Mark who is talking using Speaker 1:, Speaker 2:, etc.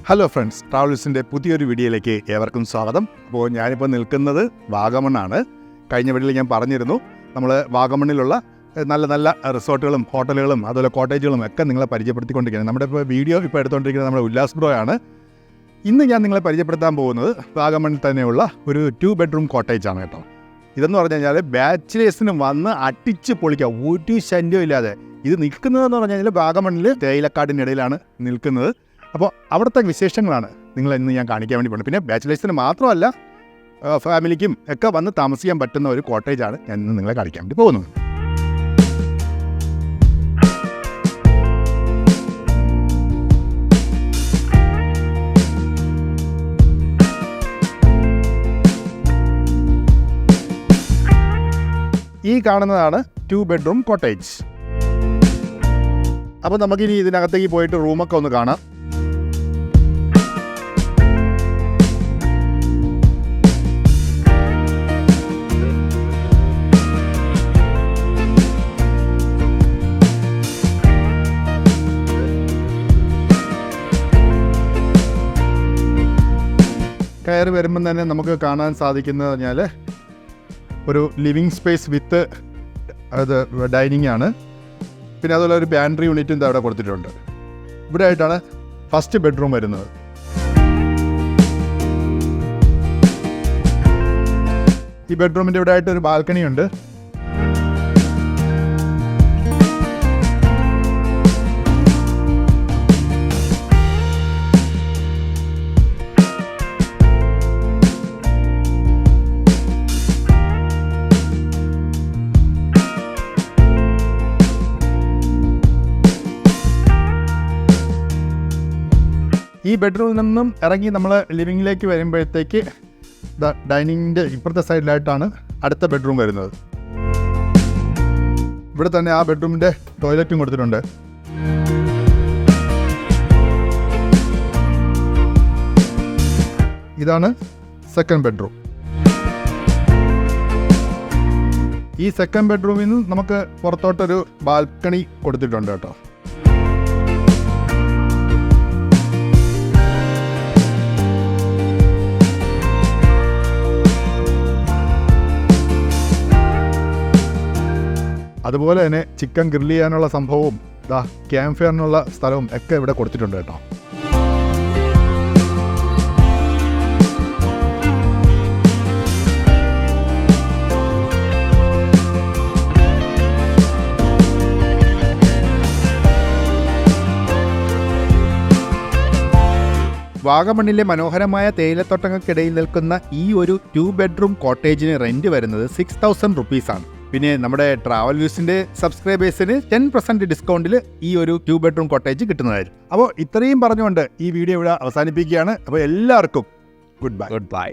Speaker 1: Hello friends, ട്രാവൽസിൻ്റെ പുതിയൊരു വീഡിയോയിലേക്ക് ഏവർക്കും സ്വാഗതം. അപ്പോൾ ഞാനിപ്പോൾ നിൽക്കുന്നത് വാഗമണ്ണാണ്. കഴിഞ്ഞ വീഡിയോയിൽ ഞാൻ പറഞ്ഞിരുന്നു നമ്മൾ വാഗമണ്ണിലുള്ള നല്ല നല്ല റിസോർട്ടുകളും ഹോട്ടലുകളും അതുപോലെ കോട്ടേജുകളും ഒക്കെ നിങ്ങളെ പരിചയപ്പെടുത്തിക്കൊണ്ടിരിക്കുകയാണ്. നമ്മുടെ ഇപ്പോൾ വീഡിയോ ഇപ്പോൾ എടുത്തുകൊണ്ടിരിക്കുന്നത് നമ്മുടെ ഉല്ലാസ് ബ്രോയാണ്. ഇന്ന് ഞാൻ നിങ്ങളെ പരിചയപ്പെടുത്താൻ പോകുന്നത് വാഗമണ്ണിൽ തന്നെയുള്ള ഒരു 2 ബെഡ്റൂം കോട്ടേജാണ് കേട്ടോ. ഇതെന്ന് പറഞ്ഞു കഴിഞ്ഞാൽ ബാച്ചിലേഴ്സിന് വന്ന് അടിച്ച് പൊളിക്കുക, ഒരു ശല്യം ഇല്ലാതെ. ഇത് നിൽക്കുന്നതെന്ന് പറഞ്ഞു കഴിഞ്ഞാൽ വാഗമണ്ണിൽ തേയിലക്കാടിനിടയിലാണ് നിൽക്കുന്നത്. അപ്പോൾ അവിടുത്തെ വിശേഷങ്ങളാണ് ഇന്ന് ഞാൻ കാണിക്കാൻ വേണ്ടി പോകുന്നത്. പിന്നെ ബാച്ചിലേഴ്സിന് മാത്രമല്ല, ഫാമിലിക്കും ഒക്കെ വന്ന് താമസിക്കാൻ പറ്റുന്ന ഒരു കോട്ടേജാണ് ഞാൻ ഇന്ന് നിങ്ങളെ കാണിക്കാൻ വേണ്ടി പോകുന്നത്. ഈ കാണുന്നതാണ് 2 ബെഡ്റൂം കോട്ടേജ്. അപ്പോൾ നമുക്കിനി ഇതിനകത്തേക്ക് പോയിട്ട് റൂമൊക്കെ ഒന്ന് കാണാം. കയറി വരുമ്പം തന്നെ നമുക്ക് കാണാൻ സാധിക്കുന്നത് പറഞ്ഞാൽ ഒരു ലിവിങ് സ്പേസ് വിത്ത് അത് ഡൈനിങ് ആണ്. പിന്നെ അതുപോലെ ഒരു പാൻട്രി യൂണിറ്റും അവിടെ കൊടുത്തിട്ടുണ്ട്. ഇവിടെ ആയിട്ടാണ് ഫസ്റ്റ് ബെഡ്റൂം വരുന്നത്. ഈ ബെഡ്റൂമിൻ്റെ ഇവിടെ ആയിട്ട് ഒരു ബാൽക്കണി ഉണ്ട്. ഈ ബെഡ്റൂമിൽ നിന്നും ഇറങ്ങി നമ്മൾ ലിവിങ്ങിലേക്ക് വരുമ്പോഴത്തേക്ക് ഡൈനിങ്ങിൻ്റെ ഇപ്പുറത്തെ സൈഡിലായിട്ടാണ് അടുത്ത ബെഡ്റൂം വരുന്നത്. ഇവിടെ തന്നെ ആ ബെഡ്റൂമിൻ്റെ ടോയ്ലറ്റും കൊടുത്തിട്ടുണ്ട്. ഇതാണ് സെക്കൻഡ് ബെഡ്റൂം. ഈ സെക്കൻഡ് ബെഡ്റൂമിൽ നിന്ന് നമുക്ക് പുറത്തോട്ടൊരു ബാൽക്കണി കൊടുത്തിട്ടുണ്ട് കേട്ടോ. അതുപോലെ തന്നെ ചിക്കൻ ഗ്രില്ല് ചെയ്യാനുള്ള സംഭവവും ക്യാമ്പ് ഫയറിനുള്ള സ്ഥലവും ഒക്കെ ഇവിടെ കൊടുത്തിട്ടുണ്ട് കേട്ടോ. വാഗമണ്ണിലെ മനോഹരമായ തേയിലത്തോട്ടങ്ങൾക്കിടയിൽ നിൽക്കുന്ന ഈ ഒരു 2 ബെഡ്റൂം കോട്ടേജിന് റെന്റ് വരുന്നത് 6000 റുപ്പീസാണ്. പിന്നെ നമ്മുടെ ട്രാവൽ വ്യൂസിൻ്റെ സബ്സ്ക്രൈബേഴ്സിന് 10% ഡിസ്കൗണ്ടിൽ ഈ ഒരു 2 ബെഡ്റൂം കോട്ടേജ് കിട്ടുന്നതായിരിക്കും. അപ്പോൾ ഇത്രയും പറഞ്ഞുകൊണ്ട് ഈ വീഡിയോ ഇവിടെ അവസാനിപ്പിക്കുകയാണ്. അപ്പോൾ എല്ലാവർക്കും ഗുഡ് ബൈ.